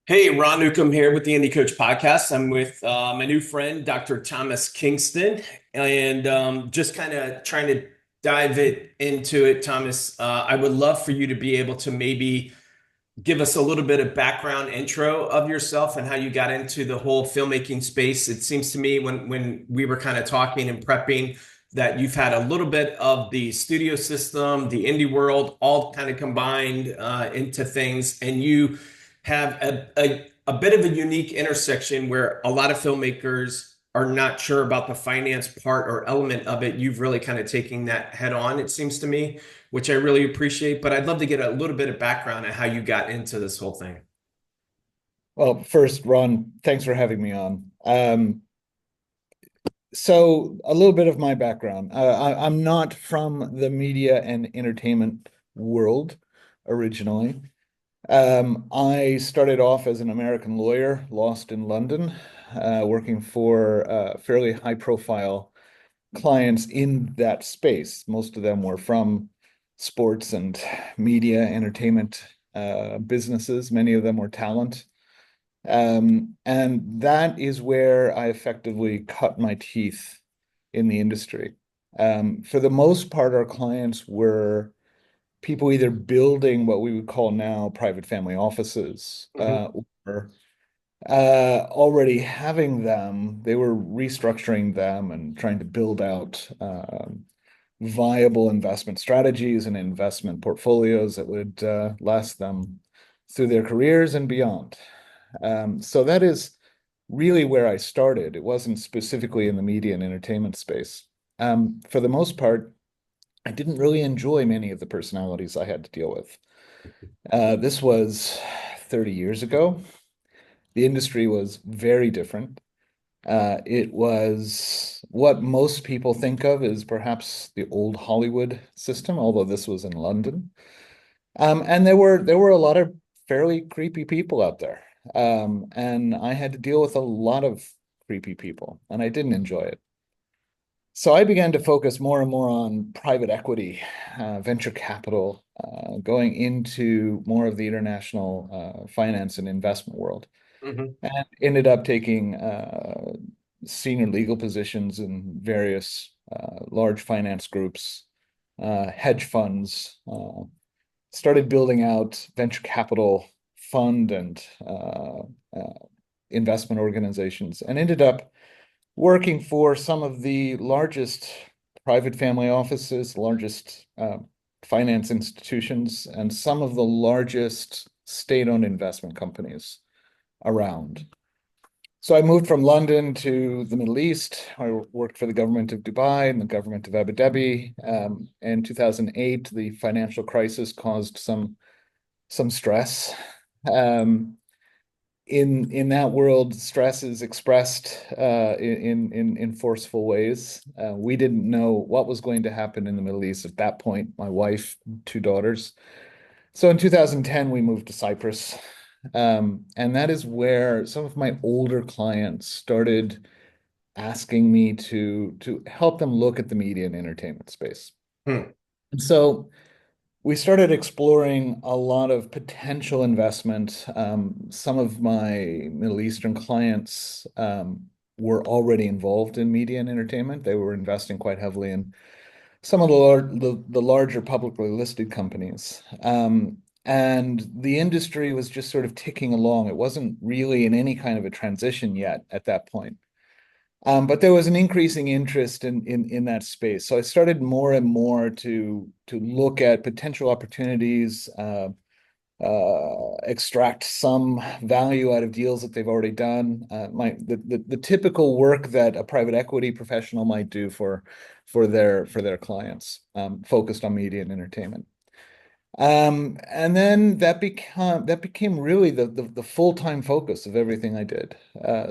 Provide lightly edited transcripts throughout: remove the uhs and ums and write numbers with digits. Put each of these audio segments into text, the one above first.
Hey, Ron Newcomb here with the Indie Coach Podcast. I'm with my new friend, Dr. Thomas Kingston, and just kind of trying to dive into it. Thomas, I would love for you to be able to maybe give us a little bit of background intro of yourself and how you got into the whole filmmaking space. It seems to me when we were kind of talking and prepping that you've had a little bit of the studio system, the indie world, all kind of combined into things, and you have a bit of a unique intersection where a lot of filmmakers are not sure about the finance part or element of it. You've really kind of taken that head on, it seems to me, which I really appreciate. But I'd love to get a little bit of background on how you got into this whole thing. Well, first, Ron, thanks for having me on. So a little bit of my background. I'm not from the media and entertainment world originally. I started off as an American lawyer, lost in London, working for fairly high-profile clients in that space. Most of them were from sports and media, entertainment businesses. Many of them were talent. And that is where I effectively cut my teeth in the industry. For the most part, our clients were people either building what we would call now private family offices, Mhm. or already having them. They were restructuring them and trying to build out viable investment strategies and investment portfolios that would last them through their careers and beyond. So that is really where I started. It wasn't specifically in the media and entertainment space. For the most part, I didn't really enjoy many of the personalities I had to deal with. This was 30 years ago. The industry was very different. It was what most people think of as perhaps the old Hollywood system, although this was in London. And there were a lot of fairly creepy people out there. And I had to deal with a lot of creepy people, and I didn't enjoy it. So I began to focus more and more on private equity, venture capital, going into more of the international finance and investment world, Mhm. and ended up taking senior legal positions in various large finance groups, hedge funds, started building out venture capital fund and uh, investment organizations, and ended up working for some of the largest private family offices, largest finance institutions, and some of the largest state-owned investment companies around. So I moved from London to the Middle East. I worked for the government of Dubai and the government of Abu Dhabi. In 2008, the financial crisis caused some stress. Um, in that world, stress is expressed in forceful ways. We didn't know what was going to happen in the Middle East at that point. My wife, two daughters. So in 2010, we moved to Cyprus. And that is where some of my older clients started asking me to help them look at the media and entertainment space. Hmm. And so we started exploring a lot of potential investment. Some of my Middle Eastern clients were already involved in media and entertainment. They were investing quite heavily in some of the larger publicly listed companies. And the industry was just sort of ticking along. It wasn't really in any kind of a transition yet at that point. But there was an increasing interest in that space. So I started more and more to look at potential opportunities, extract some value out of deals that they've already done. The typical work that a private equity professional might do for their clients, focused on media and entertainment. And then that became really the full-time focus of everything I did.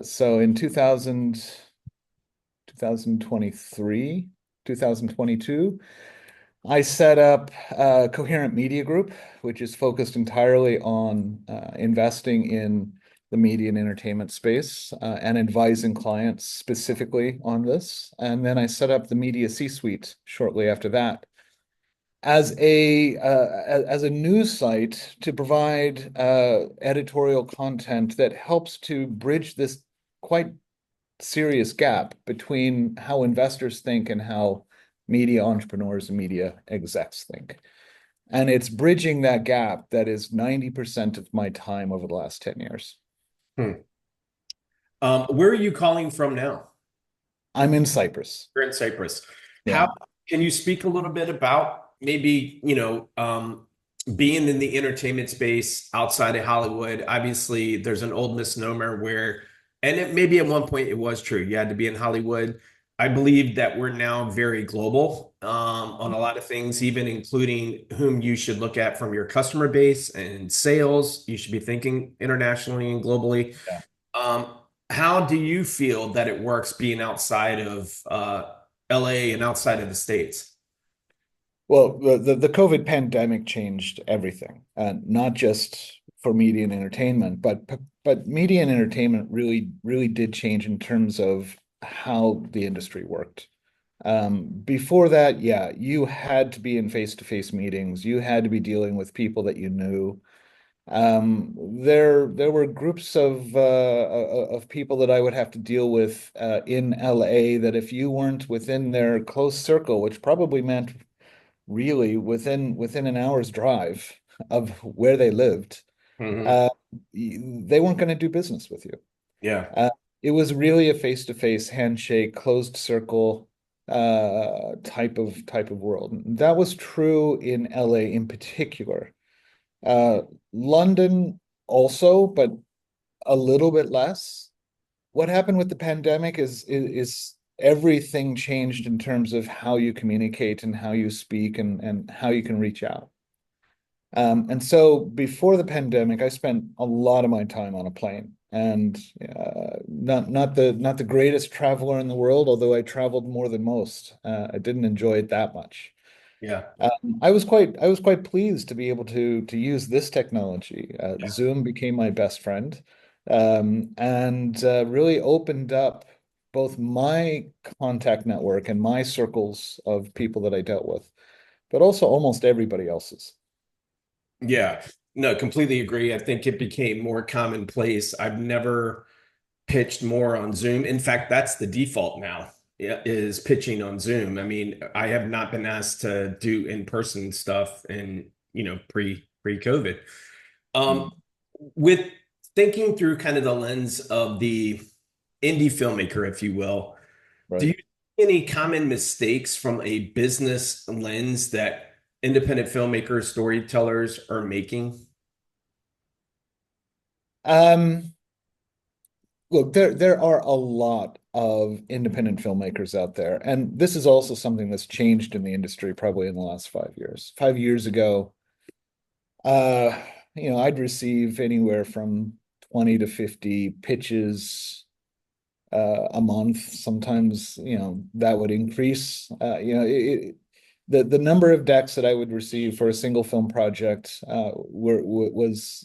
So in 2023, 2022, I set up Coherent Media Group, which is focused entirely on investing in the media and entertainment space, and advising clients specifically on this. And then I set up the Media C-Suite shortly after that. as a news site to provide editorial content that helps to bridge this quite serious gap between how investors think and how media entrepreneurs and media execs think. And it's bridging that gap that is 90% of my time over the last 10 years. Hmm. Where are you calling from now? I'm in Cyprus. We're in Cyprus. Yeah. How can you speak a little bit about maybe, being in the entertainment space outside of Hollywood? Obviously, there's an old misnomer where, and it maybe at one point it was true, you had to be in Hollywood. I believe that we're now very global on a lot of things, even including whom you should look at from your customer base and sales. You should be thinking internationally and globally. Yeah. Um, how do you feel that it works being outside of LA and outside of the States? Well, the COVID pandemic changed everything, not just for media and entertainment, but media and entertainment really did change in terms of how the industry worked. Before that, yeah, you had to be in face-to-face meetings. You had to be dealing with people that you knew. There were groups of people that I would have to deal with in LA that if you weren't within their close circle, which probably meant really within an hour's drive of where they lived, Hmm. uh, they weren't going to do business with you. Yeah. Uh, it was really a face-to-face handshake, closed circle type of world. That was true in LA in particular. Uh, London also, but a little bit less. What happened with the pandemic is everything changed in terms of how you communicate and how you speak and how you can reach out. And so before the pandemic, I spent a lot of my time on a plane, and not the greatest traveler in the world, although I traveled more than most. I didn't enjoy it that much. Yeah. I was quite pleased to be able to use this technology. Yeah. Zoom became my best friend, and really opened up both my contact network and my circles of people that I dealt with, but also almost everybody else's. Yeah. No, completely agree. I think it became more commonplace. I've never pitched more on Zoom. In fact, that's the default now, yeah, is pitching on Zoom. I mean, I have not been asked to do in-person stuff in, pre-COVID. Um, Mm, with thinking through kind of the lens of the indie filmmaker, if you will, do right. you see any common mistakes from a business lens that independent filmmakers, storytellers are making? Um, Look, there are a lot of independent filmmakers out there, and this is also something that's changed in the industry probably in the last 5 years. 5 years ago, uh, I'd receive anywhere from 20 to 50 pitches a month. Sometimes, that would increase. The number of decks that I would receive for a single film project was,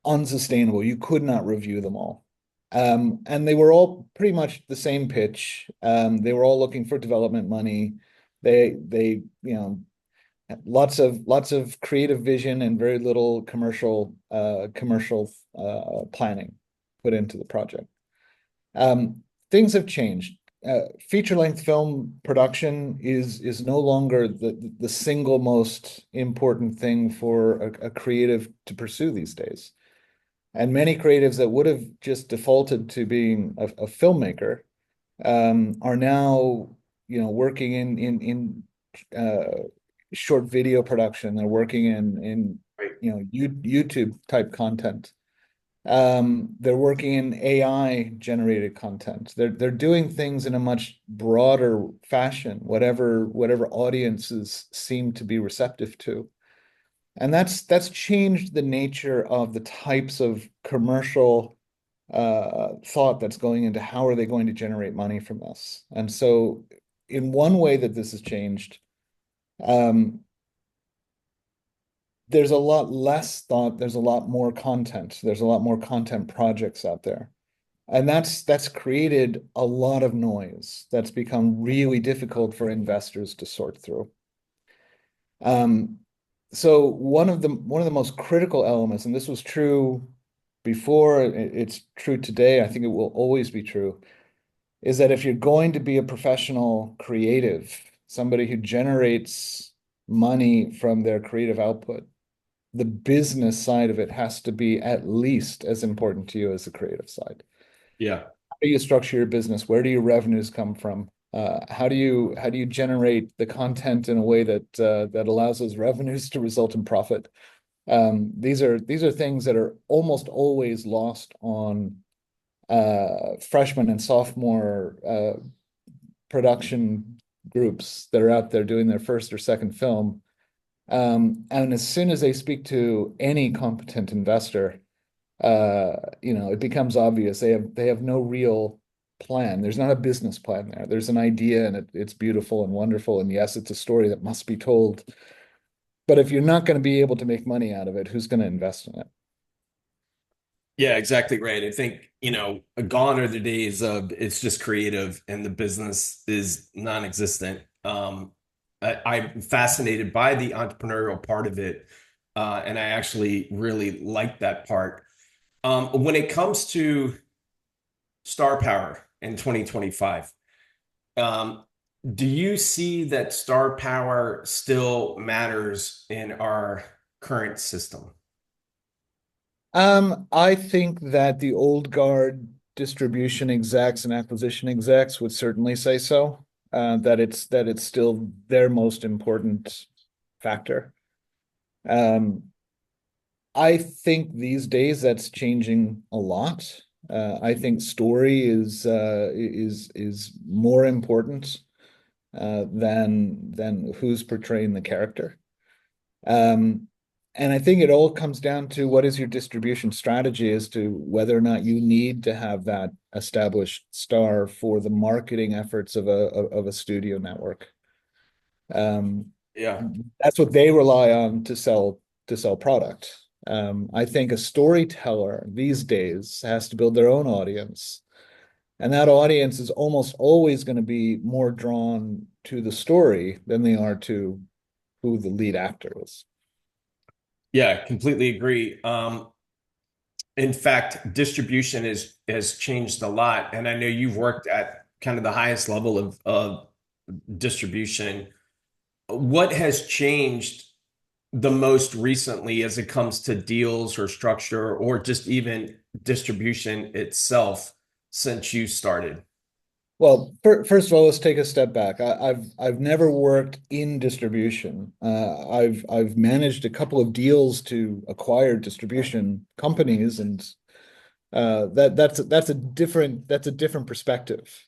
unsustainable. You could not review them all. And they were all pretty much the same pitch. They were all looking for development money. They, lots of creative vision and very little commercial planning put into the project. Things have changed. Feature-length film production is no longer the single most important thing for a creative to pursue these days. And many creatives that would have just defaulted to being a filmmaker are now, working in short video production. They're working in Right. YouTube type content. They're working in AI generated content. They're doing things in a much broader fashion, whatever audiences seem to be receptive to. And that's changed the nature of the types of commercial thought that's going into how are they going to generate money from this. And so in one way that this has changed, um, there's a lot less thought, there's a lot more content, there's a lot more content projects out there. And that's created a lot of noise that's become really difficult for investors to sort through. Um, so one of the most critical elements, and this was true before, it's true today, I think it will always be true, is that if you're going to be a professional creative, somebody who generates money from their creative output, the business side of it has to be at least as important to you as the creative side. Yeah. How do you structure your business? Where do your revenues come from? How do you generate the content in a way that allows those revenues to result in profit? These are things that are almost always lost on freshman and sophomore production groups that are out there doing their first or second film. And as soon as they speak to any competent investor, it becomes obvious they have no real plan. There's not a business plan there. There's an idea and it's beautiful and wonderful. And yes, it's a story that must be told. But if you're not going to be able to make money out of it, who's going to invest in it? Yeah, exactly right. I think, gone are the days of it's just creative and the business is non-existent. I'm fascinated by the entrepreneurial part of it, and I actually really like that part. When it comes to star power in 2025, um, do you see that star power still matters in our current system? I think that the old guard distribution execs and acquisition execs would certainly say so. That it's still their most important factor. Um, I think these days that's changing a lot. I think story is more important than who's portraying the character. Um, and I think it all comes down to what is your distribution strategy as to whether or not you need to have that established star for the marketing efforts of a studio network. Um, Yeah. that's what they rely on to sell product. I think a storyteller these days has to build their own audience, and that audience is almost always going to be more drawn to the story than they are to who the lead actor is. Yeah, completely agree. In fact, distribution has changed a lot, and I know you've worked at kind of the highest level of distribution. What has changed the most recently as it comes to deals or structure or just even distribution itself since you started? Well, first of all, let's take a step back. I've never worked in distribution. I've managed a couple of deals to acquire distribution companies, and that's a different perspective.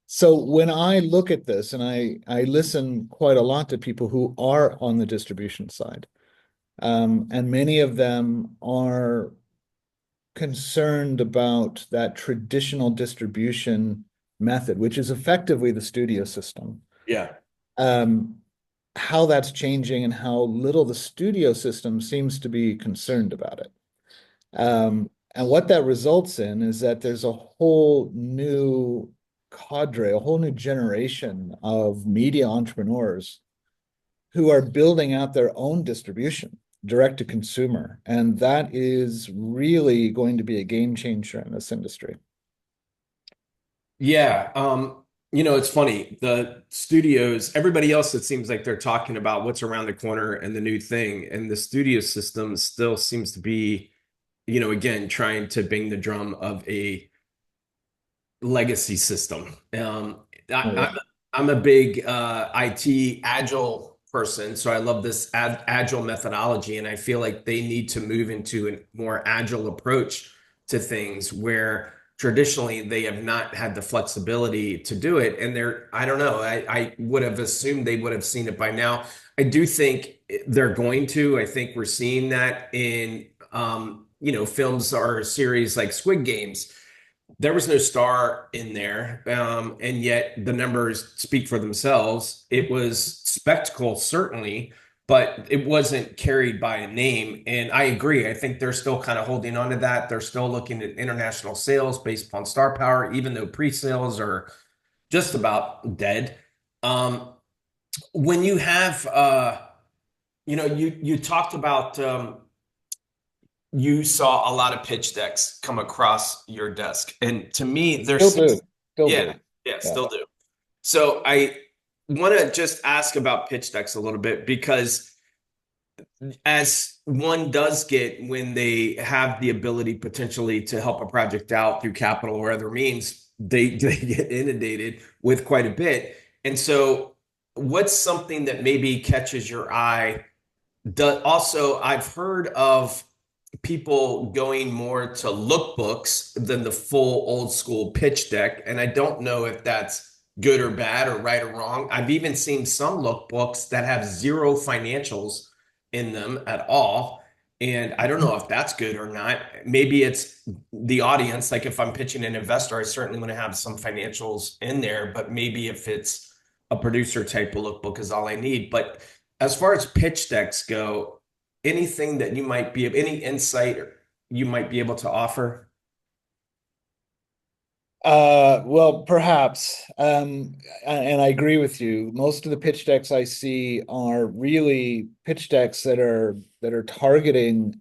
So when I look at this, and I listen quite a lot to people who are on the distribution side, and many of them are concerned about that traditional distribution method, which is effectively the studio system. Yeah. Um, how that's changing and how little the studio system seems to be concerned about it. And what that results in is that there's a whole new cadre, a whole new generation of media entrepreneurs who are building out their own distribution direct to consumer. And that is really going to be a game changer in this industry. Yeah. It's funny. The studios, everybody else, it seems like they're talking about what's around the corner and the new thing. And the studio system still seems to be, again, trying to bang the drum of a legacy system. Oh, yeah. I'm a big IT agile person, so I love this agile methodology, and I feel like they need to move into a more agile approach to things where traditionally they have not had the flexibility to do it. And I don't know, I would have assumed they would have seen it by now. I do think they're going to. I think we're seeing that in films or series like Squid Games. There was no star in there, and yet the numbers speak for themselves. It was spectacle, certainly, but it wasn't carried by a name. And I agree. I think they're still kind of holding on to that. They're still looking at international sales based upon star power, even though pre-sales are just about dead. Um, when you have you talked about you saw a lot of pitch decks come across your desk, and to me there Still do, seems, still yeah, do. yeah, Yeah. still do. So I want to just ask about pitch decks a little bit, because as one does get, when they have the ability potentially to help a project out through capital or other means, they get inundated with quite a bit. And so what's something that maybe catches your eye? Also, I've heard of people going more to lookbooks than the full old school pitch deck. And I don't know if that's good or bad or right or wrong. I've even seen some lookbooks that have zero financials in them at all. And I don't know if that's good or not. Maybe it's the audience. Like if I'm pitching an investor, I certainly want to have some financials in there. But maybe if it's a producer type of lookbook is all I need. But as far as pitch decks go, anything that you might be, any insight you might be able to offer? Well, perhaps. And I agree with you. Most of the pitch decks I see are really pitch decks that are targeting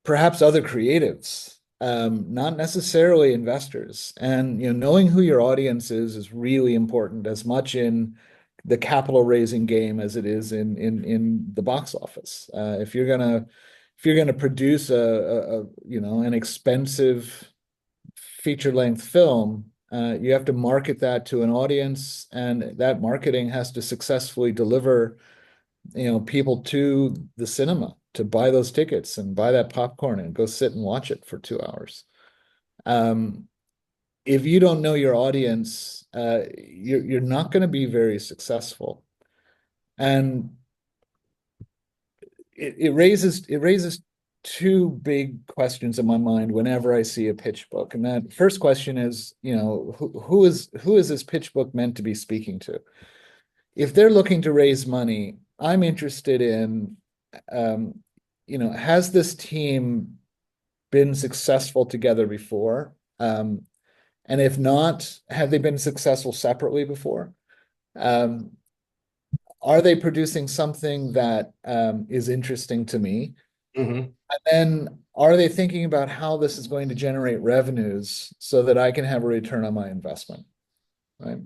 perhaps other creatives, not necessarily investors. And knowing who your audience is really important, as much in the capital raising game as it is in the box office. If you're gonna produce an expensive feature length film, you have to market that to an audience, and that marketing has to successfully deliver people to the cinema to buy those tickets and buy that popcorn and go sit and watch it for 2 hours. Um, if you don't know your audience, you're not going to be very successful. And it raises two big questions in my mind whenever I see a pitch book. And that first question is, who is this pitch book meant to be speaking to? If they're looking to raise money, I'm interested in, um, has this team been successful together before? And if not, have they been successful separately before? Um, are they producing something that is interesting to me? Hmm. And then are they thinking about how this is going to generate revenues so that I can have a return on my investment? Right.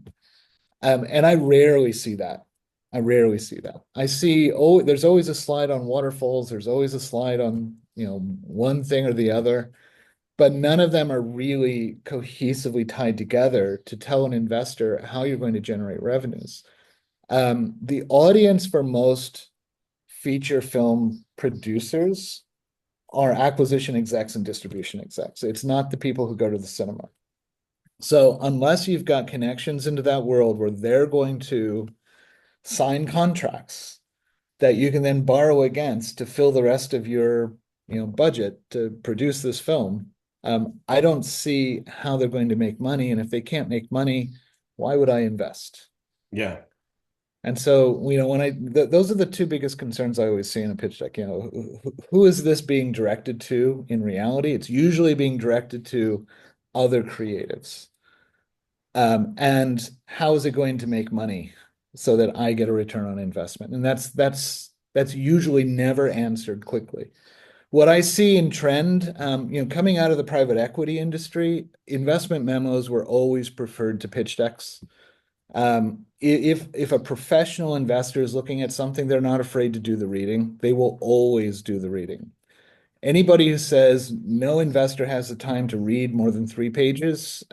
And I rarely see that. I rarely see that. I see, oh, there's always a slide on waterfalls. There's always a slide on, one thing or the other, but none of them are really cohesively tied together to tell an investor how you're going to generate revenues. The audience for most feature film producers are acquisition execs and distribution execs. It's not the people who go to the cinema. So unless you've got connections into that world where they're going to sign contracts that you can then borrow against to fill the rest of your, budget to produce this film, I don't see how they're going to make money. And if they can't make money, why would I invest? Yeah. And so, when those are the two biggest concerns I always see in a pitch deck. Who is this being directed to in reality? It's usually being directed to other creatives. And how is it going to make money so that I get a return on investment? And that's usually never answered quickly. What I see in trend, coming out of the private equity industry, investment memos were always preferred to pitch decks. If a professional investor is looking at something, they're not afraid to do the reading. They will always do the reading. Anybody who says no investor has the time to read more than 3 pages,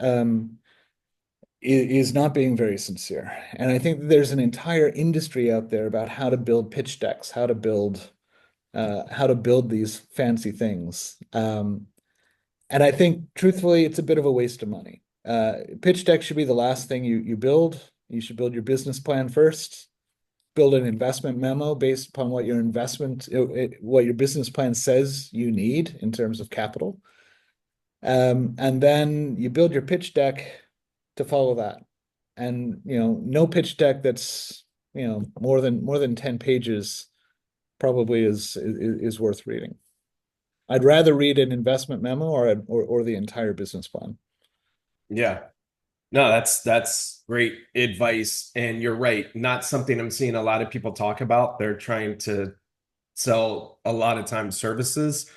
is not being very sincere. And I think that there's an entire industry out there about how to build pitch decks, how to build these fancy things. And I think, truthfully, it's a bit of a waste of money. Pitch deck should be the last thing you build. You should build your business plan first, build an investment memo based upon what your business plan says you need in terms of capital. And then you build your pitch deck to follow that. And no pitch deck that's more than 10 pages probably is worth reading. I'd rather read an investment memo or the entire business plan. Yeah. No, that's great advice. And you're right. Not something I'm seeing a lot of people talk about. They're trying to sell a lot of times services,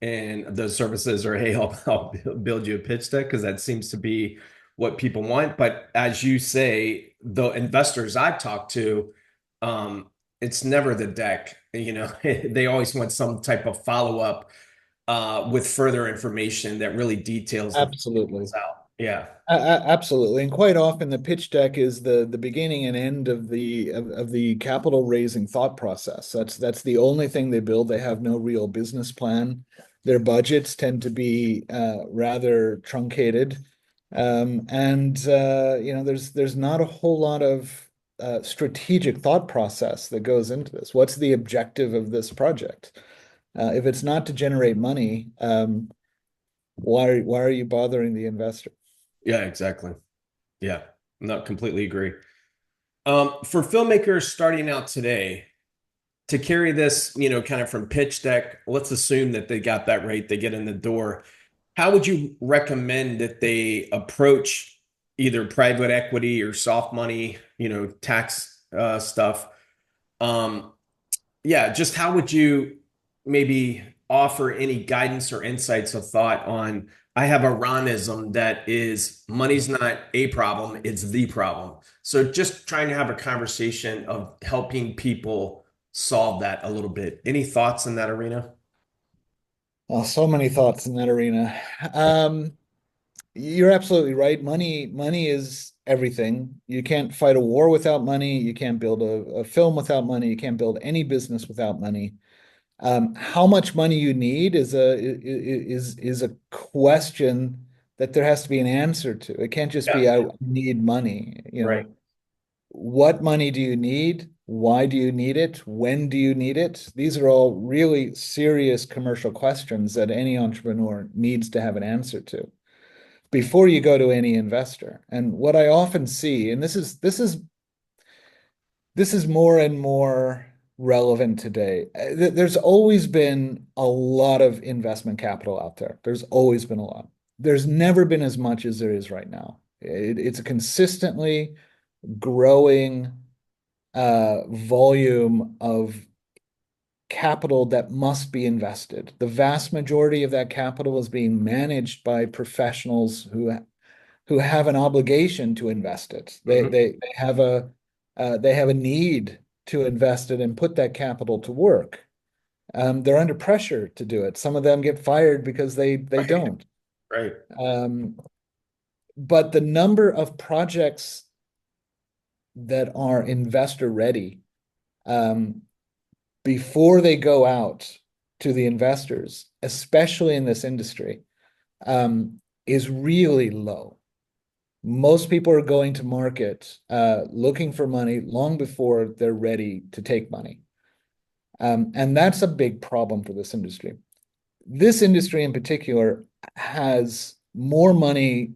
and those services are, hey, I'll build you a pitch deck because that seems to be what people want. But as you say, the investors I've talked to, um, it's never the deck. They always want some type of follow-up with further information that really details the Absolutely. out. Yeah. Absolutely. And quite often the pitch deck is the beginning and end of the capital raising thought process. That's the only thing they build. They have no real business plan. Their budgets tend to be rather truncated. There's not a whole lot of strategic thought process that goes into this. What's the objective of this project? If it's not to generate money, why are you bothering the investor? Yeah, exactly. Yeah. No, completely agree. For filmmakers starting out today, to carry this, kind of from pitch deck, let's assume that they got that right, they get in the door. How would you recommend that they approach either private equity or soft money, tax stuff? Um, yeah, just how would you maybe offer any guidance or insights of thought on? I have a Ronism that is money's not a problem, it's the problem. So just trying to have a conversation of helping people solve that a little bit. Any thoughts in that arena? Oh, so many thoughts in that arena. Um, you're absolutely right. Money is everything. You can't fight a war without money. You can't build a film without money. You can't build any business without money. How much money you need is a question that there has to be an answer to. It can't just Yeah, be I need money. right. What money do you need? Why do you need it? When do you need it? These are all really serious commercial questions that any entrepreneur needs to have an answer to before you go to any investor. And what I often see, and this is more and more relevant today. There's always been a lot of investment capital out there. There's always been a lot. There's never been as much as there is right now. It's a consistently growing volume of capital that must be invested. The vast majority of that capital is being managed by professionals who have an obligation to invest it. Mhm. They have a need to invest it and put that capital to work. They're under pressure to do it. Some of them get fired because they Right, don't. right. Um, but the number of projects that are investor ready um, before they go out to the investors, especially in this industry, is really low. Most people are going to market looking for money long before they're ready to take money. And that's a big problem for this industry. This industry in particular has more money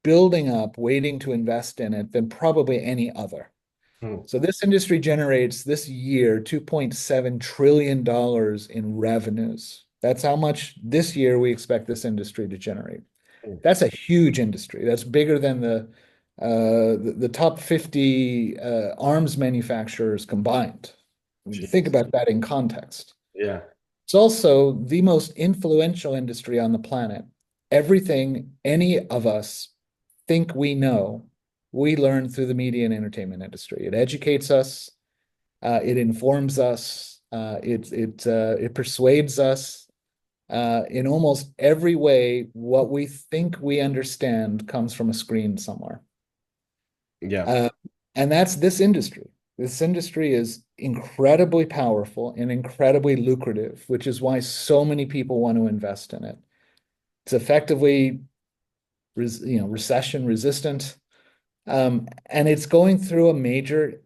building up, waiting to invest in it than probably any other. Mm, So this industry generates this year $2.7 trillion in revenues. That's how much this year we expect this industry to generate. mm. That's a huge industry. That's bigger than the top 50 arms manufacturers combined. I mean, think Jeez. about that in context. Yeah. It's also the most influential industry on the planet. Everything any of us think we know, we learn through the media and entertainment industry. It educates us, it informs us, it persuades us. In almost every way, what we think we understand comes from a screen somewhere. Yeah. Uh, and that's this industry. This industry is incredibly powerful and incredibly lucrative, which is why so many people want to invest in it. It's effectively, recession resistant, and it's going through a major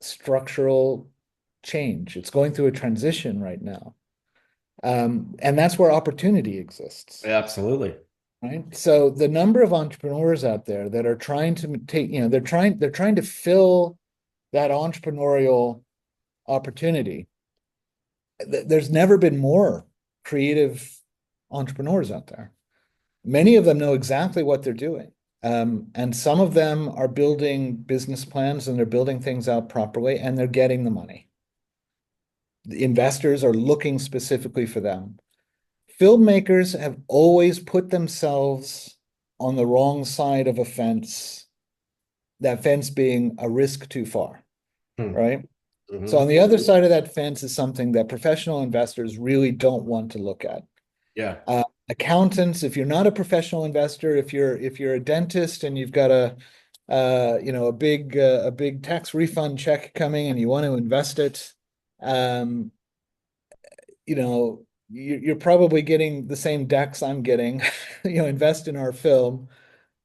structural change. It's going through a transition right now, and that's where opportunity exists. Absolutely. Right. So the number of entrepreneurs out there that are trying to take, they're trying to fill that entrepreneurial opportunity. There's never been more creative entrepreneurs out there. Many of them know exactly what they're doing. And some of them are building business plans and they're building things out properly and they're getting the money. The investors are looking specifically for them. Filmmakers have always put themselves on the wrong side of a fence, that fence being a risk too far, right? So Mm-hmm. on the other side of that fence is something that professional investors really don't want to look at. Yeah. Accountants, if you're not a professional investor, if you're a dentist and you've got a big tax refund check coming and you want to invest it, um, you're probably getting the same decks I'm getting, invest in our film.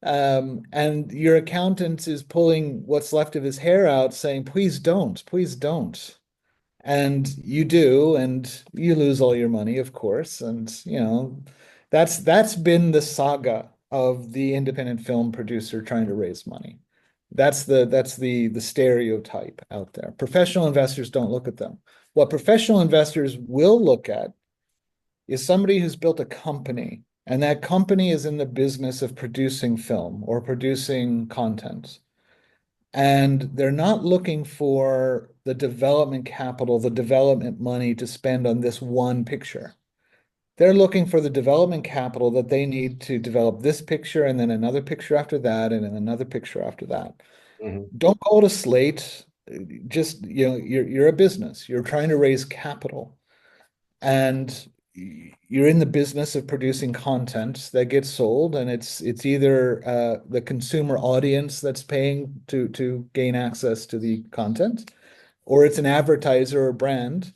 And your accountant is pulling what's left of his hair out, saying, please don't, please don't. And you do, and you lose all your money, of course. And that's been the saga of the independent film producer trying to raise money. That's the stereotype out there. Professional investors don't look at them. What professional investors will look at is somebody who's built a company, and that company is in the business of producing film or producing content. And they're not looking for the development capital, the development money to spend on this one picture. They're looking for the development capital that they need to develop this picture and then another picture after that and then another picture after that. Mm-hmm. Don't go to Slate. Just, you're a business. You're trying to raise capital and you're in the business of producing content that gets sold, and it's either the consumer audience that's paying to gain access to the content, or it's an advertiser or brand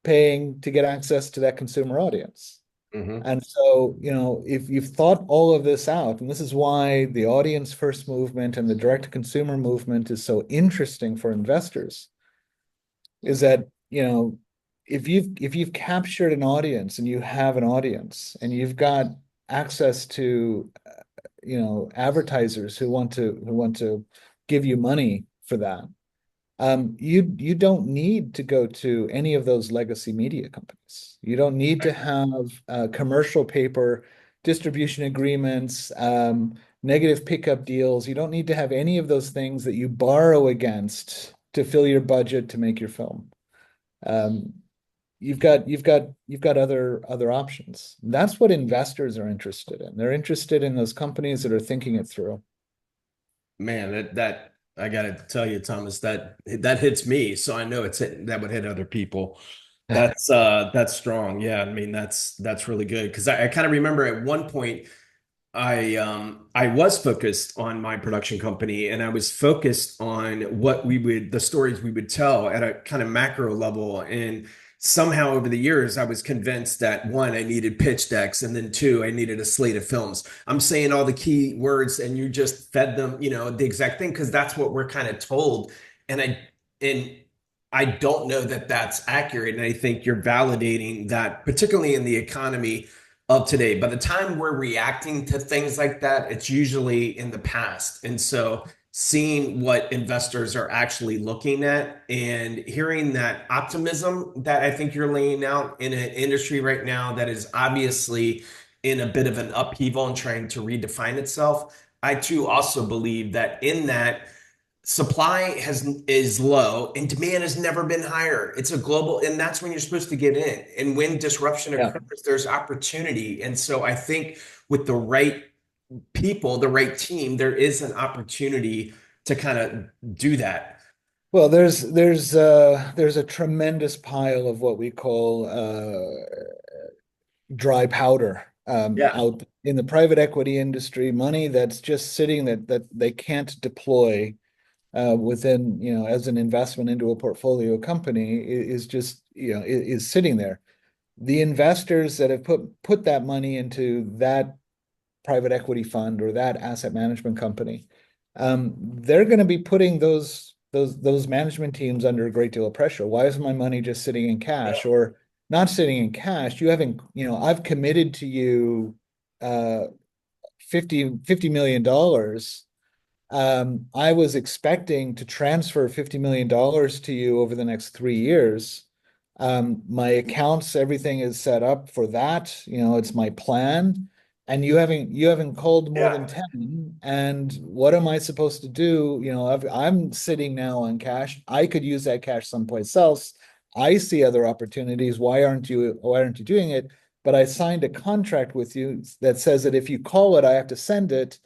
paying to get access to that consumer audience. Mm-hmm. And so, if you've thought all of this out, and this is why the audience first movement and the direct to consumer movement is so interesting for investors, is that, if you've captured an audience and you have an audience and you've got access to advertisers who want to give you money for that, you don't need to go to any of those legacy media companies. You don't need to have commercial paper, distribution agreements, negative pickup deals. You don't need to have any of those things that you borrow against to fill your budget to make your film. Um, you've got other options. That's what investors are interested in. They're interested in those companies that are thinking it through. Man, that I gotta tell you, Thomas, that hits me. So I know that would hit other people. That's strong. Yeah, I mean that's really good because I kind of remember at one point I was focused on my production company and I was focused on the stories we would tell at a kind of macro level. And somehow over the years, I was convinced that one, I needed pitch decks, and then two, I needed a slate of films. I'm saying all the key words and you just fed them, the exact thing, because that's what we're kind of told. And I don't know that that's accurate. And I think you're validating that, particularly in the economy of today. By the time we're reacting to things like that, it's usually in the past. And so seeing what investors are actually looking at and hearing that optimism that I think you're laying out in an industry right now that is obviously in a bit of an upheaval and trying to redefine itself. I too also believe that in that supply is low and demand has never been higher. It's a global, and that's when you're supposed to get in. And when disruption Yeah. occurs, there's opportunity. And so I think with the right people, the right team, there is an opportunity to kind of do that. Well, there's a tremendous pile of what we call dry powder Yeah. out in the private equity industry, money that's just sitting that they can't deploy within, as an investment into a portfolio company is just, is sitting there. The investors that have put that money into that private equity fund or that asset management company, they're going to be putting those management teams under a great deal of pressure. Why is my money just sitting in cash or not sitting in cash? You haven't, I've committed to you uh, 50 million dollars. I was expecting to transfer $50 million to you over the next 3 years. My accounts, everything is set up for that. It's my plan. and you haven't called more than Yeah. 10, and what am I supposed to do? I'm sitting now on cash. I could use that cash someplace else. I see other opportunities. Why aren't you doing it? But I signed a contract with you that says that if you call it, I have to send it.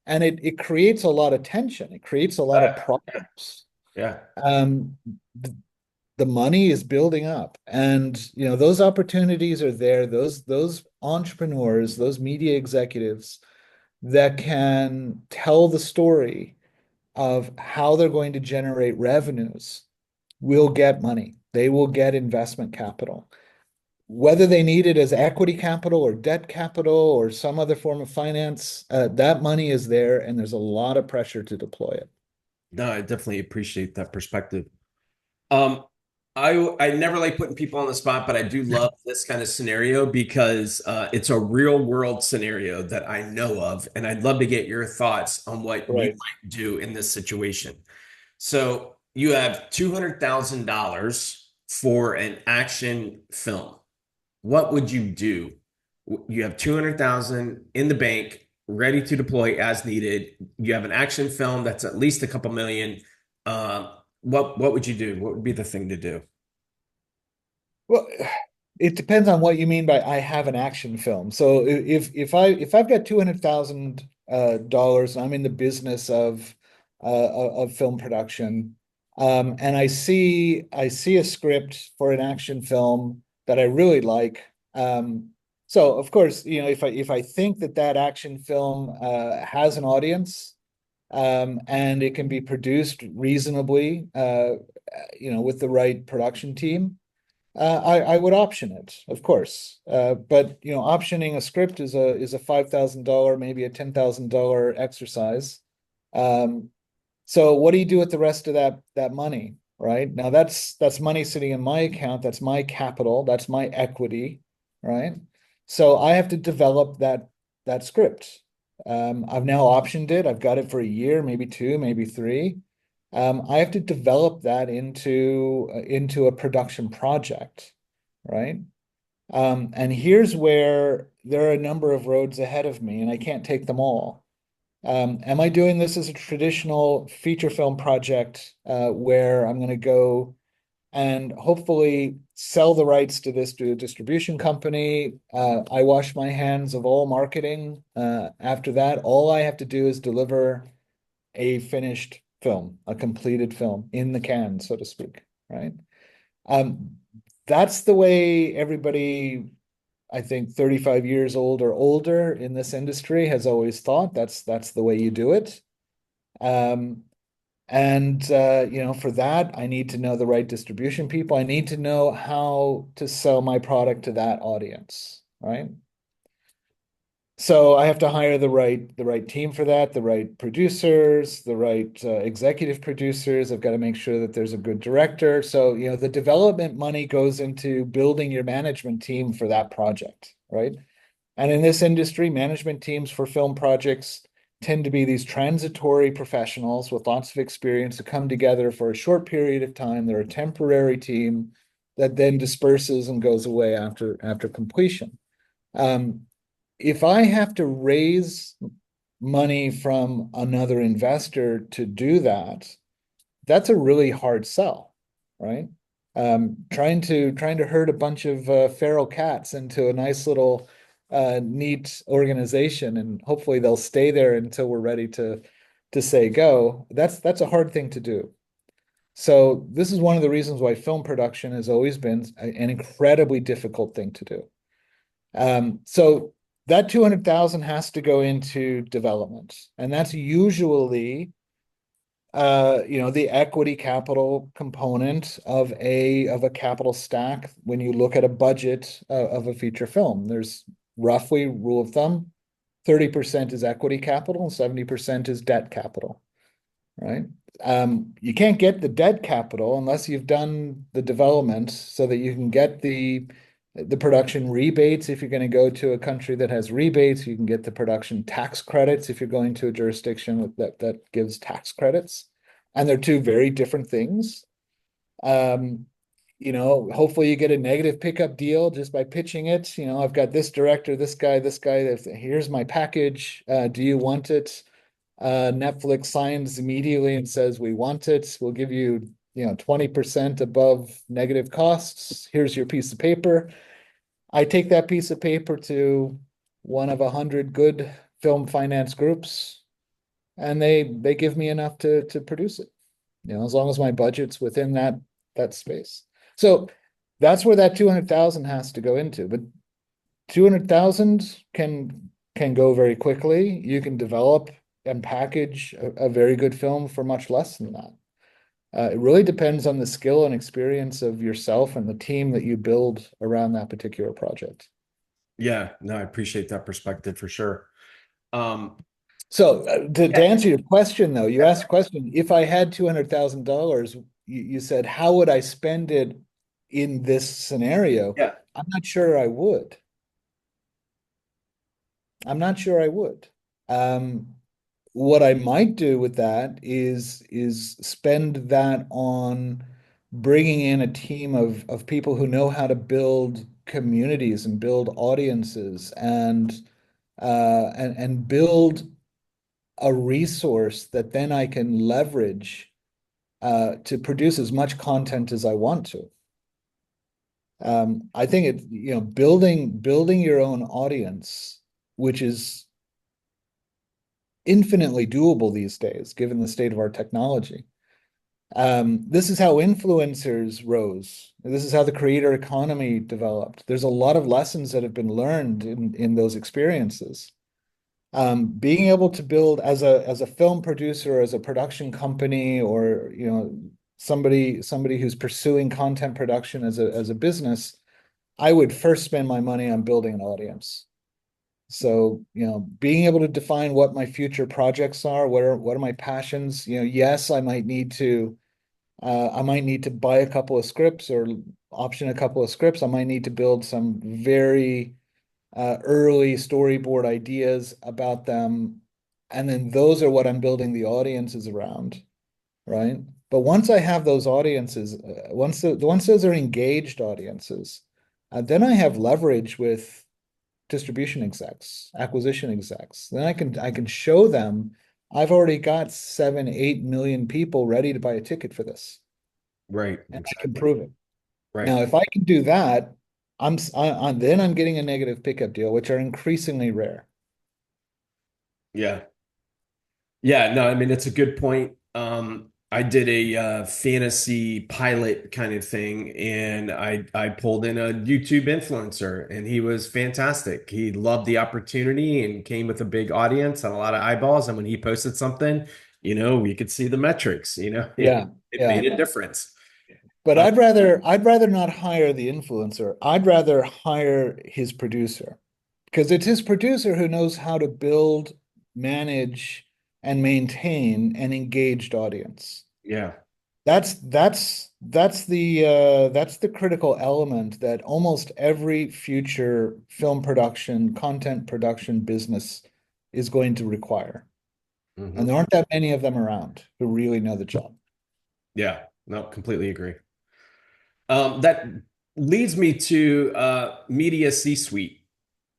And it creates a lot of tension. It creates a lot of Yeah. problems. Yeah. Um, the money is building up, and those opportunities are there. Those entrepreneurs, those media executives that can tell the story of how they're going to generate revenues will get money. They will get investment capital. Whether they need it as equity capital or debt capital or some other form of finance, that money is there, and there's a lot of pressure to deploy it. No, I definitely appreciate that perspective. Um, I never like putting people on the spot, but I do love this kind of scenario because it's a real world scenario that I know of, and I'd love to get your thoughts on what you Right. might do in this situation. So you have $200,000 for an action film. What would you do? You have 200,000 in the bank, ready to deploy as needed. You have an action film that's at least a couple million. What would you do? What would be the thing to do? Well, it depends on what you mean by I have an action film. So if I've got $200,000 dollars, I'm in the business of film production, and I see a script for an action film that I really like. So of course, if I think that that action film has an audience, and it can be produced reasonably, with the right production team. I would option it, of course. But optioning a script is a $5,000, maybe a $10,000 exercise. Um, so what do you do with the rest of that money, right? Now that's money sitting in my account. That's my capital. That's my equity, right? So I have to develop that script. I've now optioned it. I've got it for a year, maybe two, maybe three. I have to develop that into a production project, right? And here's where there are a number of roads ahead of me, and I can't take them all. Am I doing this as a traditional feature film project where I'm going to go and hopefully sell the rights to this to a distribution company? I wash my hands of all marketing. After that, all I have to do is deliver a finished film, a completed film in the can, so to speak, right? Um, that's the way everybody, I think 35 years old or older in this industry has always thought. That's the way you do it. Um, and for that, I need to know the right distribution people. I need to know how to sell my product to that audience, right? So I have to hire the right team for that, the right producers, the right executive producers. I've got to make sure that there's a good director. So, the development money goes into building your management team for that project, right? And in this industry, management teams for film projects tend to be these transitory professionals with lots of experience who come together for a short period of time. They're a temporary team that then disperses and goes away after completion. Um, if I have to raise money from another investor to do that, that's a really hard sell, right? Trying to herd a bunch of feral cats into a nice little neat organization, and hopefully they'll stay there until we're ready to say go. That's a hard thing to do. So this is one of the reasons why film production has always been an incredibly difficult thing to do. So that 200,000 has to go into development, and that's usually the equity capital component of a capital stack when you look at a budget of a feature film. There's roughly rule of thumb, 30% is equity capital and 70% is debt capital, right? You can't get the debt capital unless you've done the development so that you can get the production rebates. If you're going to go to a country that has rebates, you can get the production tax credits if you're going to a jurisdiction that gives tax credits. And they're two very different things. Um, hopefully you get a negative pickup deal just by pitching it. I've got this director, this guy, here's my package. Do you want it? Netflix signs immediately and says, we want it. We'll give you, 20% above negative costs. Here's your piece of paper. I take that piece of paper to one of 100 good film finance groups, and they give me enough to produce it. As long as my budget's within that space. So that's where that 200,000 has to go into. But 200,000 can go very quickly. You can develop and package a very good film for much less than that. It really depends on the skill and experience of yourself and the team that you build around that particular project. Yeah, no, I appreciate that perspective for sure. Um, So to yeah, answer your question, though, you asked a question. If I had $200,000, you said, how would I spend it in this scenario? yeah, I'm not sure I would. I'm not sure I would. Um, what I might do with that is spend that on bringing in a team of people who know how to build communities and build audiences and build a resource that then I can leverage to produce as much content as I want to. I think building your own audience, which is infinitely doable these days, given the state of our technology. This is how influencers rose. This is how the creator economy developed. There's a lot of lessons that have been learned in those experiences. Being able to build as a film producer, as a production company, or somebody who's pursuing content production as a business, I would first spend my money on building an audience. So, being able to define what my future projects are, what are my passions? Yes, I might need to buy a couple of scripts or option a couple of scripts. I might need to build some very early storyboard ideas about them. And then those are what I'm building the audiences around, right? But once I have those audiences, once those are engaged audiences, then I have leverage with distribution execs, acquisition execs. Then I can show them I've already got 7, 8 million people ready to buy a ticket for this, right, and I can exactly. prove it. Right. Now, if I can do that, then I'm getting a negative pickup deal, which are increasingly rare. Yeah. Yeah, no, I mean it's a good point. I did a fantasy pilot kind of thing, and I pulled in a YouTube influencer, and he was fantastic. He loved the opportunity and came with a big audience and a lot of eyeballs. And when he posted something, we could see the metrics. Yeah, It yeah. made a difference. But Uh, I'd rather not hire the influencer. I'd rather hire his producer because it's his producer who knows how to build, manage, and maintain an engaged audience. yeah, That's the critical element that almost every future film production, content production business is going to require. And hmm, there aren't that many of them around who really know the job. yeah, no, completely agree. That leads me to media C-suite.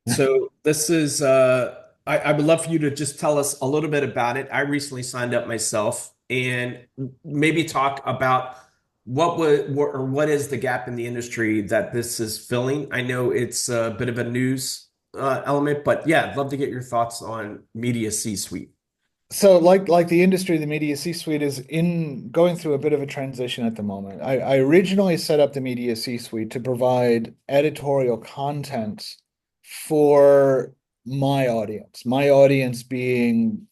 So this is I would love for you to just tell us a little bit about it. I recently signed up myself and maybe talk about what is the gap in the industry that this is filling. I know it's a bit of a news element, but yeah, I'd love to get your thoughts on media C-suite. So like the industry, the media C-suite is in going through a bit of a transition at the moment. I originally set up the media C-suite to provide editorial content for my audience being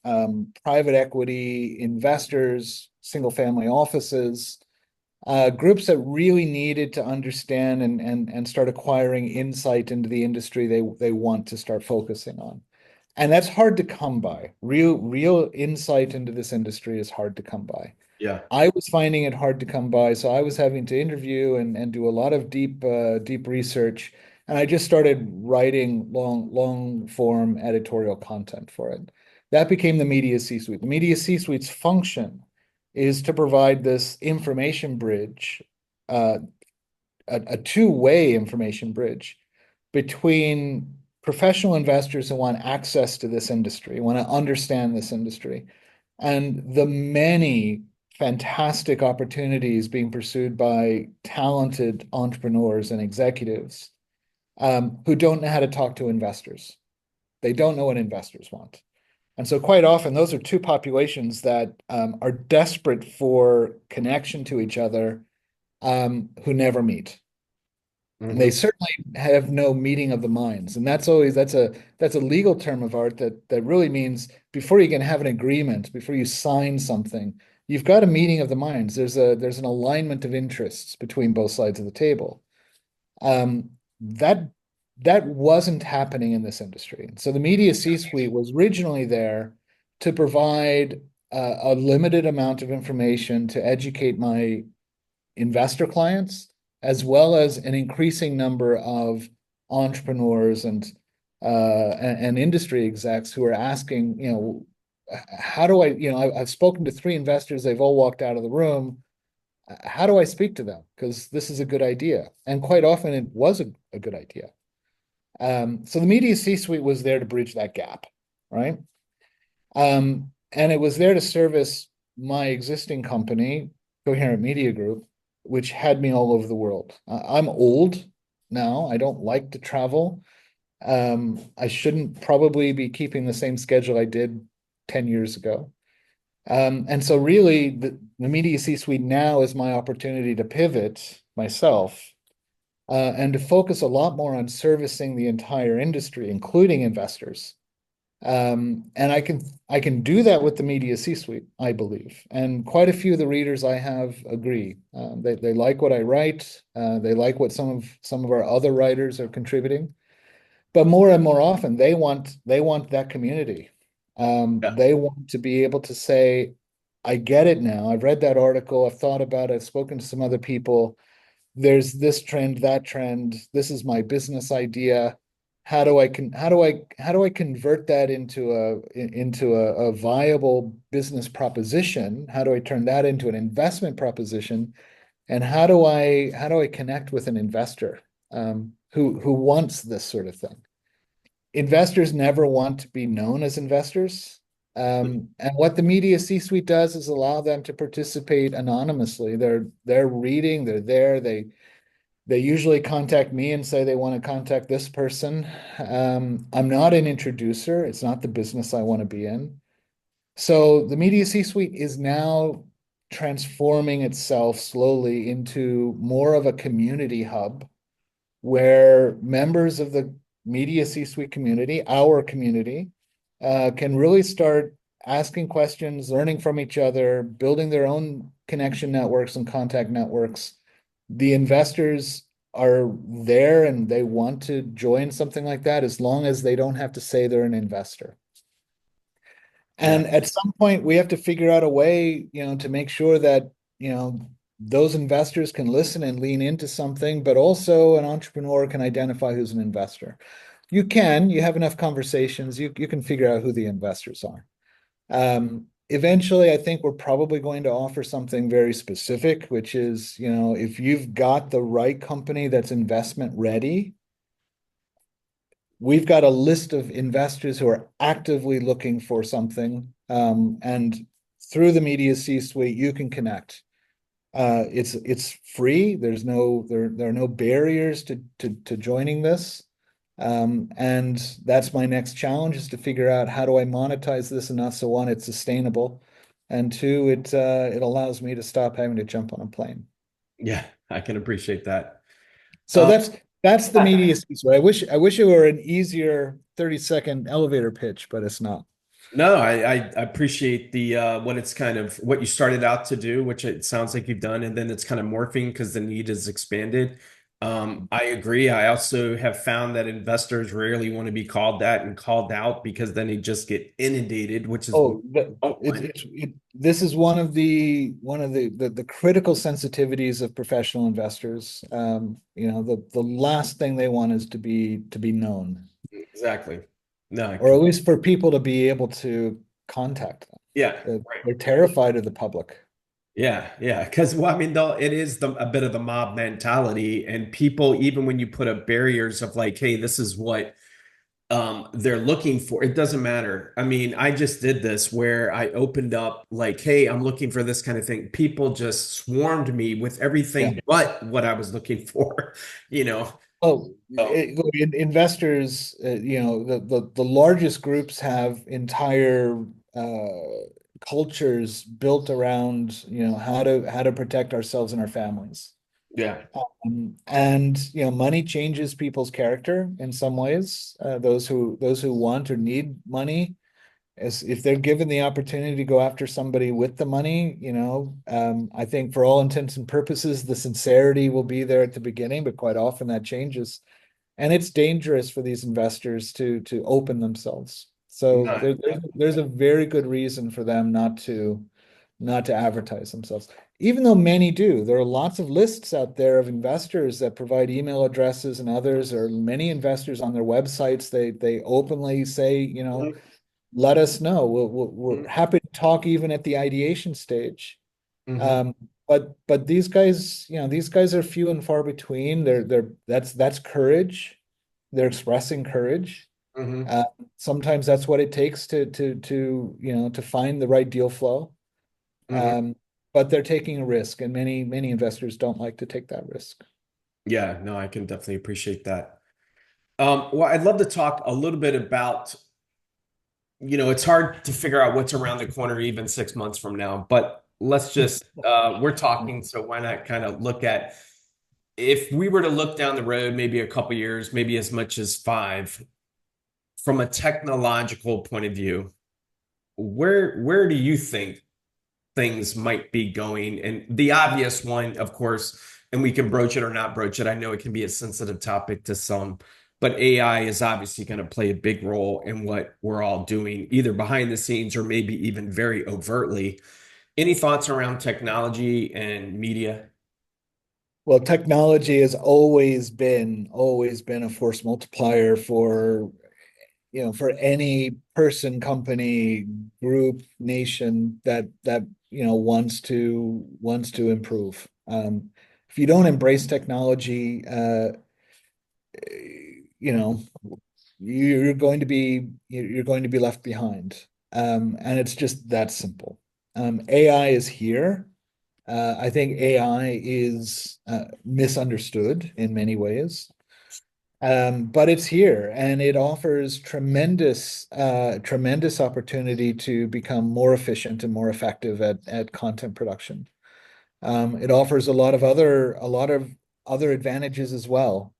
private equity investors, single family offices, groups that really needed to understand and start acquiring insight into the industry they want to start focusing on. And that's hard to come by. Real insight into this industry is hard to come by. Yeah. I was finding it hard to come by, so I was having to interview and do a lot of deep research, and I just started writing long form editorial content for it. That became the media C-suite. The media C-suite's function is to provide this information bridge, uh, a two-way information bridge between professional investors who want access to this industry, want to understand this industry, and the many fantastic opportunities being pursued by talented entrepreneurs and executives who don't know how to talk to investors. They don't know what investors want. And so quite often, those are two populations that are desperate for connection to each other who never meet. And they Hmm. certainly have no meeting of the minds. And that's a legal term of art that really means before you can have an agreement, before you sign something, you've got a meeting of the minds. There's an alignment of interests between both sides of the table. Um, that that wasn't happening in this industry. So the media C-suite was originally there to provide a limited amount of information to educate my investor clients, as well as an increasing number of entrepreneurs and industry execs who are asking, how do I, I've spoken to three investors, they've all walked out of the room. How do I speak to them? Because this is a good idea. And quite often it was a good idea. So the media C-suite was there to bridge that gap, right? And it was there to service my existing company, Coherent Media Group, which had me all over the world. I'm old now. I don't like to travel. I shouldn't probably be keeping the same schedule I did 10 years ago. And so really the media C-suite now is my opportunity to pivot myself and to focus a lot more on servicing the entire industry, including investors. And I can do that with the media C-suite, I believe. And quite a few of the readers I have agree. They like what I write. They like what some of our other writers are contributing. But more and more often, they want that community. Yeah. They want to be able to say, I get it now. I've read that article. I've thought about it. I've spoken to some other people. There's this trend, that trend. This is my business idea. How do I convert that into a viable business proposition? How do I turn that into an investment proposition? And how do I connect with an investor who wants this sort of thing? Investors never want to be known as investors. And what the media C-suite does is allow them to participate anonymously. They're reading, they're there, they usually contact me and say they want to contact this person. I'm not an introducer. It's not the business I want to be in. So the media C-suite is now transforming itself slowly into more of a community hub where members of the media C-suite community, our community, can really start asking questions, learning from each other, building their own connection networks and contact networks. The investors are there and they want to join something like that as long as they don't have to say they're an investor. Yeah. And at some point, we have to figure out a way, to make sure that, those investors can listen and lean into something, but also an entrepreneur can identify who's an investor. You have enough conversations, you can figure out who the investors are. Eventually, I think we're probably going to offer something very specific, which is, if you've got the right company that's investment ready, we've got a list of investors who are actively looking for something. And through the media C-suite, you can connect. It's free. There are no barriers to joining this. And that's my next challenge is to figure out how do I monetize this enough so one, it's sustainable, and two, it allows me to stop having to jump on a plane. Yeah, I can appreciate that. So Um, that's the media C-suite. I wish it were an easier 30-second elevator pitch, but it's not. No, I appreciate the what it's kind of what you started out to do, which it sounds like you've done, and then it's kind of morphing because the need is expanded. I agree. I also have found that investors rarely want to be called that and called out because then they just get inundated, which is what Oh, we don't want. this is one of the critical sensitivities of professional investors. The last thing they want is to be known, Exactly. No, or at least for people to be able to contact them. yeah, They're, right. they're terrified of the public. Yeah, yeah. Because well, I mean, though it is a bit of the mob mentality, and people, even when you put up barriers of like, hey, this is what they're looking for, it doesn't matter. I mean, I just did this where I opened up like, hey, I'm looking for this kind of thing. People just swarmed me with Yeah. everything but what I was looking for, you know. Oh, Oh, investors, the largest groups have entire cultures built around, how to protect ourselves and our families. yeah. And money changes people's character in some ways. Those who want or need money, as if they're given the opportunity to go after somebody with the money, I think for all intents and purposes, the sincerity will be there at the beginning, but quite often that changes. And it's dangerous for these investors to open themselves. So No. there's a very good reason for them not to advertise themselves. Even though many do, there are lots of lists out there of investors that provide email addresses and others, or many investors on their websites. They openly say, Mhm, let us know. We're mhm, happy to talk even at the ideation stage. mhm, Um, but these guys are few and far between. That's courage. They're expressing courage. mhm, Uh, Sometimes that's what it takes to find the right deal flow. mhm. Um, but they're taking a risk, and many investors don't like to take that risk. Yeah, no, I can definitely appreciate that. Well, I'd love to talk a little bit about, it's hard to figure out what's around the corner even 6 months from now, but let's just, we're talking, so why not kind of look at if we were to look down the road, maybe a couple years, maybe as much as five, from a technological point of view, where do you think things might be going? And the obvious one, of course, and we can broach it or not broach it. I know it can be a sensitive topic to some, but AI is obviously going to play a big role in what we're all doing, either behind the scenes or maybe even very overtly. Any thoughts around technology and media? Well, technology has always been a force multiplier for any person, company, group, nation that wants to improve. If you don't embrace technology, you know, you're going to be left behind. And it's just that simple. AI is here. I think AI is misunderstood in many ways. But it's here and it offers tremendous opportunity to become more efficient and more effective at content production. It offers a lot of other advantages as well,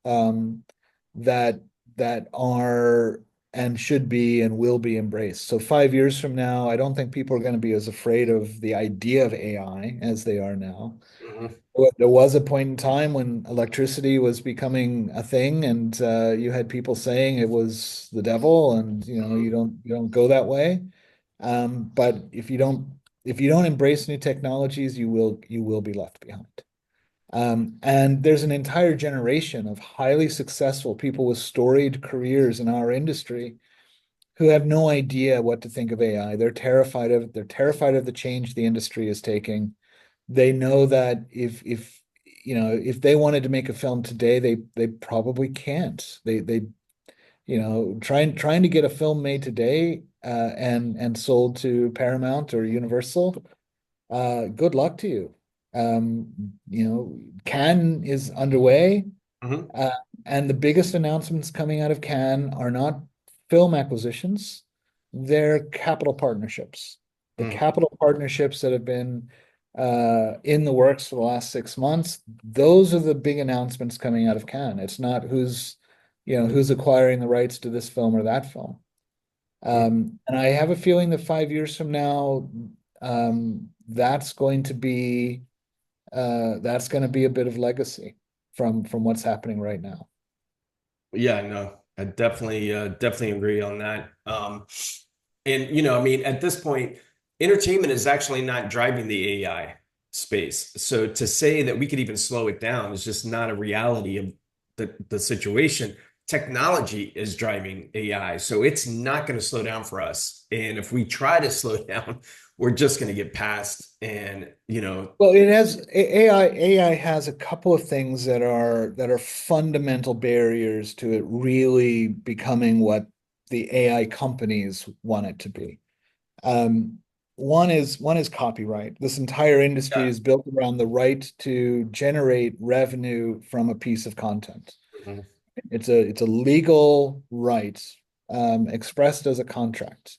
that that are and should be and will be embraced. So 5 years from now, I don't think people are going to be as afraid of the idea of AI as they are now. Mhm, There was a point in time when electricity was becoming a thing, and you had people saying it was the devil, and mhm, you don't go that way. But if you don't embrace new technologies, you will be left behind. And there's an entire generation of highly successful people with storied careers in our industry who have no idea what to think of AI. They're terrified of the change the industry is taking. They know that if they wanted to make a film today, they probably can't. Trying to get a film made today and sold to Paramount or Universal, good luck to you. Cannes is underway, mhm, uh, and the biggest announcements coming out of Cannes are not film acquisitions, they're capital partnerships. The mhm, capital partnerships that have been in the works for the last 6 months, those are the big announcements coming out of Cannes. It's not who's acquiring the rights to this film or that film. mhm. And I have a feeling that 5 years from now, that's going to be a bit of legacy from what's happening right now. Yeah, no, I definitely agree on that. And I mean, at this point, entertainment is actually not driving the AI space. So to say that we could even slow it down is just not a reality of the situation. technology is driving AI. So it's not going to slow down for us. And if we try to slow down, we're just going to get past. And, Well, it has AI has a couple of things that are fundamental barriers to it really becoming what the AI companies want it to be. Um, one is copyright. This entire industry yeah. is built around the right to generate revenue from a piece of content. Mhm. It's a legal right, expressed as a contract.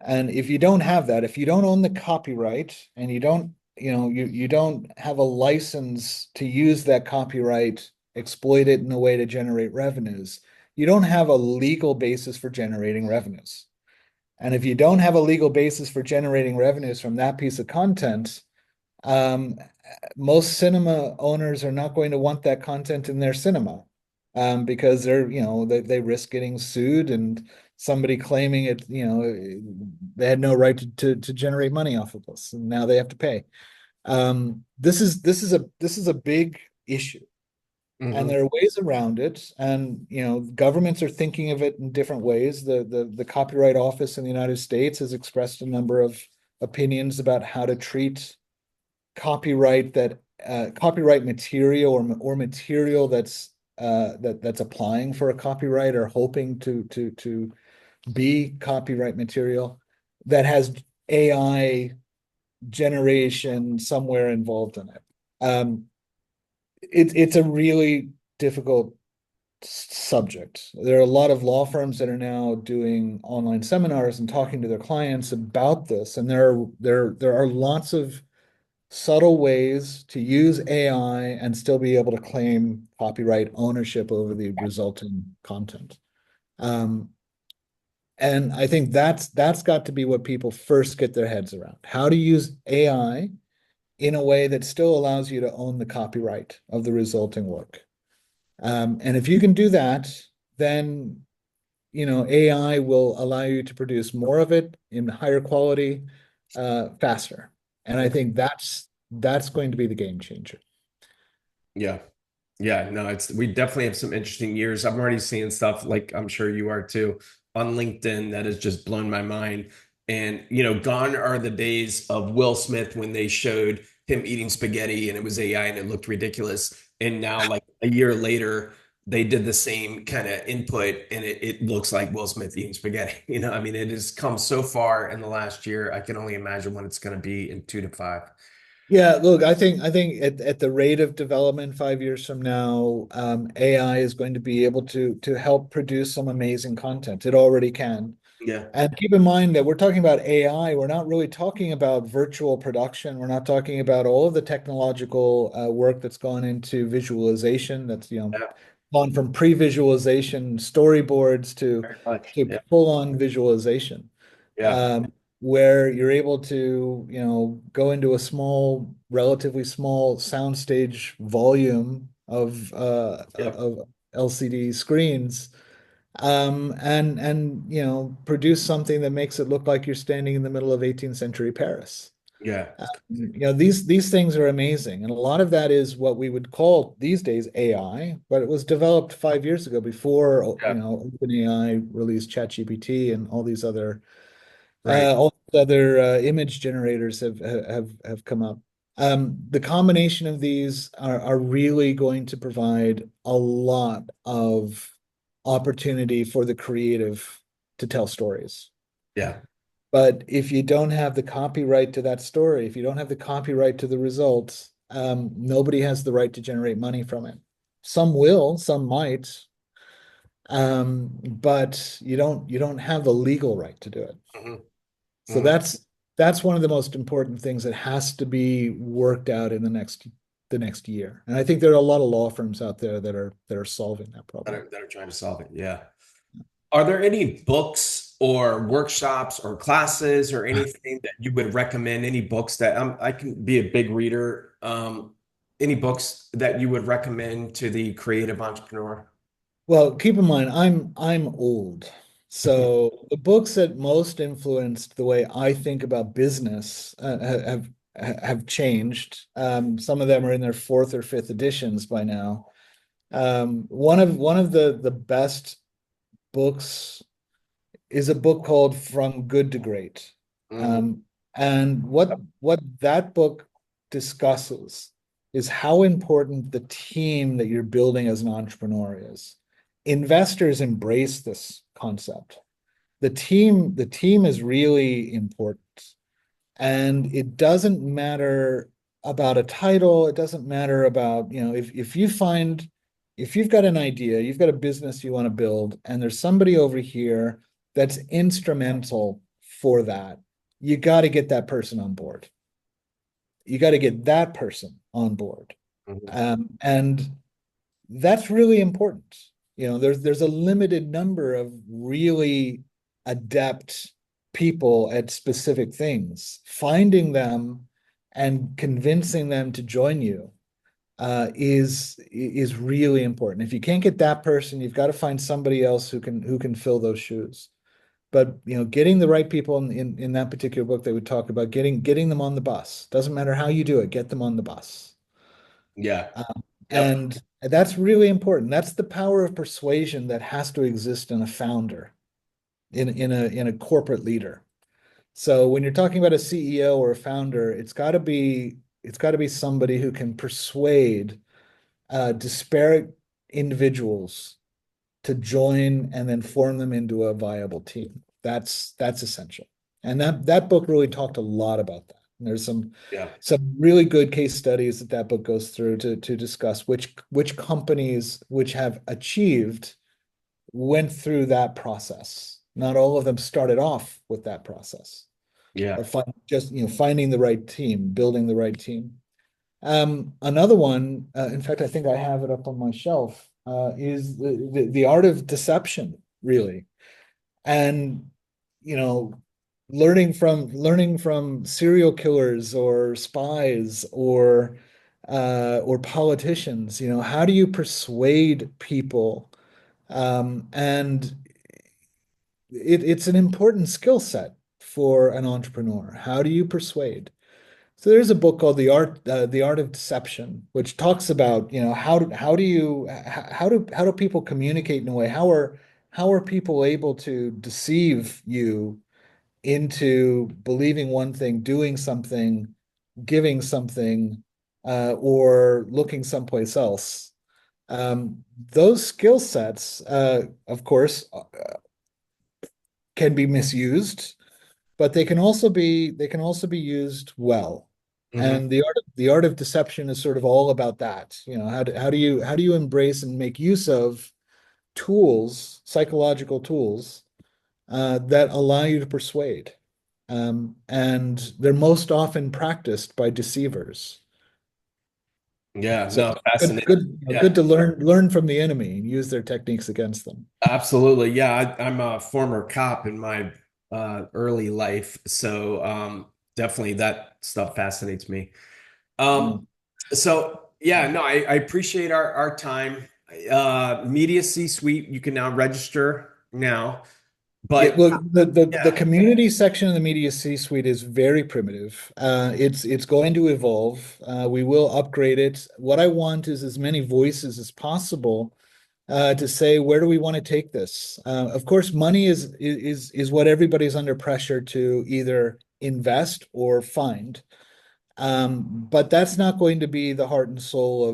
And if you don't have that, if you don't own the copyright and you don't, you don't have a license to use that copyright, exploit it in a way to generate revenues, you don't have a legal basis for generating revenues. And if you don't have a legal basis for generating revenues from that piece of content, um, most cinema owners are not going to want that content in their cinema, because they risk getting sued and somebody claiming it, they had no right to generate money off of this, and now they have to pay. This is a big issue, and Mhm. there are ways around it, and governments are thinking of it in different ways. The Copyright Office in the United States has expressed a number of opinions about how to treat copyright material or material that's applying for a copyright or hoping to be copyright material that has AI generation somewhere involved in it. It's a really difficult subject. There are a lot of law firms that are now doing online seminars and talking to their clients about this, and there are lots of subtle ways to use AI and still be able to claim copyright ownership over the resulting content. Um, and I think that's got to be what people first get their heads around. How to use AI in a way that still allows you to own the copyright of the resulting work. And if you can do that, then AI will allow you to produce more of it in higher quality, faster. And I think that's going to be the game changer. Yeah. Yeah, no, we definitely have some interesting years. I'm already seeing stuff like I'm sure you are too on LinkedIn that has just blown my mind. And gone are the days of Will Smith when they showed him eating spaghetti and it was AI and it looked ridiculous. And now, like a year later, they did the same kind of input and it looks like Will Smith eating spaghetti. I mean, it has come so far in the last year. I can only imagine what it's going to be in 2 to 5. Yeah, look, I think at the rate of development 5 years from now, AI is going to be able to help produce some amazing content. It already can. Yeah. And keep in mind that we're talking about AI. We're not really talking about virtual production. We're not talking about all of the technological work that's gone into visualization. That's Yeah. gone from pre-visualization storyboards Very much. to Yeah. full-on visualization, Yeah. um, where you're able to go into a relatively small soundstage volume Yep. of LCD screens, and produce something that makes it look like you're standing in the middle of 18th century Paris. Yeah. These things are amazing, and a lot of that is what we would call these days AI, but it was developed 5 years ago before Yeah. OpenAI released ChatGPT and Right. all these other image generators have come up. The combination of these are really going to provide a lot of opportunity for the creative to tell stories. Yeah. But if you don't have the copyright to that story, if you don't have the copyright to the results, nobody has the right to generate money from it. Some will, some might, but you don't have the legal right to do it. Hmm. So that's one of the most important things that has to be worked out in the next year. And I think there are a lot of law firms out there that are solving that that problem. are that are trying to solve it. Yeah. Are there any books or workshops or classes or anything that you would recommend? Any books that I can be a big reader. Any books that you would recommend to the creative entrepreneur? Well, keep in mind, I'm old. So the books that most influenced the way I think about business have changed. Some of them are in their fourth or fifth editions by now. One of the best books is a book called From Good to Great. Hmm. Um, and what that book discusses is how important the team that you're building as an entrepreneur is. Investors embrace this concept. The team is really important. And it doesn't matter about a title, it doesn't matter about, if you've got an idea, you've got a business you want to build, and there's somebody over here that's instrumental for that, you got to get that person on board. You got to get that person on board. Hmm. And that's really important. There's a limited number of really adept people at specific things. Finding them and convincing them to join you is really important. If you can't get that person, you've got to find somebody else who can fill those shoes. But getting the right people in that particular book that we talk about, getting them on the bus. Doesn't matter how you do it, get them on the bus. Yeah. Yep. And that's really important. That's the power of persuasion that has to exist in a founder, in a corporate leader. So when you're talking about a CEO or a founder, it's got to be somebody who can persuade disparate individuals to join and then form them into a viable team. That's essential. And that book really talked a lot about that. And there's Yeah. some really good case studies that book goes through to discuss which companies which have achieved went through that process. Not all of them started off with that process, Yeah. or just finding the right team, building the right team. Another one, in fact, I think I have it up on my shelf, is the art of deception, really. And, you know, learning from serial killers or spies or politicians, how do you persuade people? And it's an important skill set for an entrepreneur. How do you persuade? So there's a book called The Art of Deception, which talks about, how do people communicate in a way? How are people able to deceive you into believing one thing, doing something, giving something, or looking someplace else? Those skill sets, of course, can be misused, but they can also be used well. Hmm. And the art of deception is sort of all about that. How do you embrace and make use of tools, psychological tools, that allow you to persuade? And they're most often practiced by deceivers. Yeah. So No, good, fascinating. good, Yeah. good to learn from the enemy and use their techniques against them. Absolutely. Yeah. I'm a former cop in my early life. So definitely that stuff fascinates me. Um, Mm. so yeah, no, I appreciate our time. Media C-suite, you can now register now, Yeah, but well, the yeah, community section of the media C-suite is very primitive. It's going to evolve. We will upgrade it. What I want is as many voices as possible to say, where do we want to take this? Of course, money is what everybody's under pressure to either invest or find. But that's not going to be the heart and soul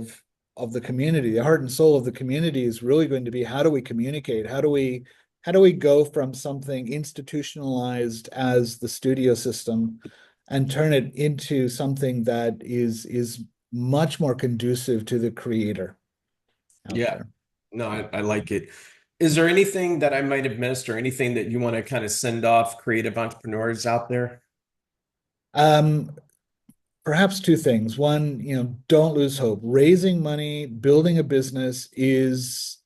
of the community. The heart and soul of the community is really going to be, how do we communicate? How do we go from something institutionalized as the studio system and turn it into something that is much more conducive to the creator out yeah, there. no, I like it. Is there anything that I might have missed or anything that you want to kind of send off creative entrepreneurs out there? Um, Perhaps two things. One, don't lose hope. Raising money, building a business is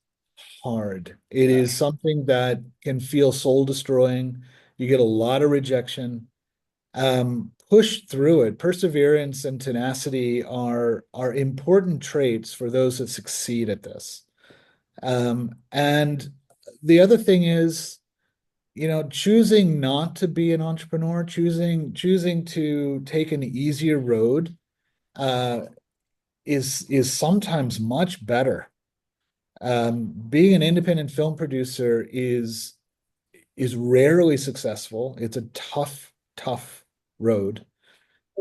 hard. It Yeah. is something that can feel soul destroying. You get a lot of rejection. Push through it. Perseverance and tenacity are important traits for those that succeed at this. And the other thing is, choosing not to be an entrepreneur, choosing to take an easier road, uh, is sometimes much better. Being an independent film producer is rarely successful. It's a tough, tough road.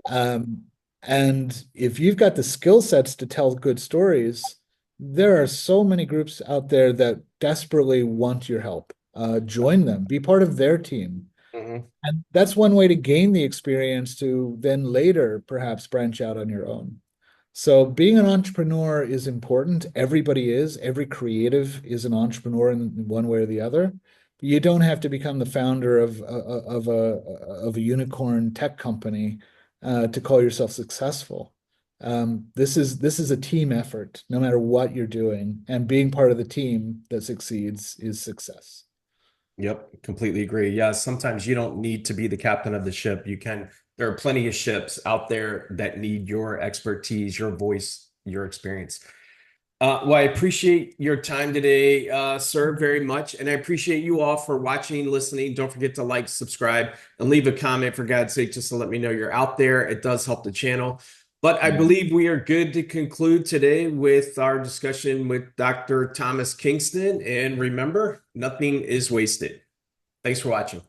Um, and if you've got the skill sets to tell good stories, there are so many groups out there that desperately want your help. Join them, be part of their team. Mhm. And that's one way to gain the experience to then later perhaps branch out on your own. So being an entrepreneur is important. Everybody is. Every creative is an entrepreneur in one way or the other. But you don't have to become the founder of a unicorn tech company to call yourself successful. This is a team effort, no matter what you're doing, and being part of the team that succeeds is success. Yep, completely agree. Yeah, sometimes you don't need to be the captain of the ship. There are plenty of ships out there that need your expertise, your voice, your experience. Well, I appreciate your time today, sir, very much. And I appreciate you all for watching, listening. Don't forget to like, subscribe, and leave a comment, for God's sake, just to let me know you're out there. It does help the channel. But I Yeah. believe we are good to conclude today with our discussion with Dr. Thomas Kingston. And remember, nothing is wasted. Thanks for watching.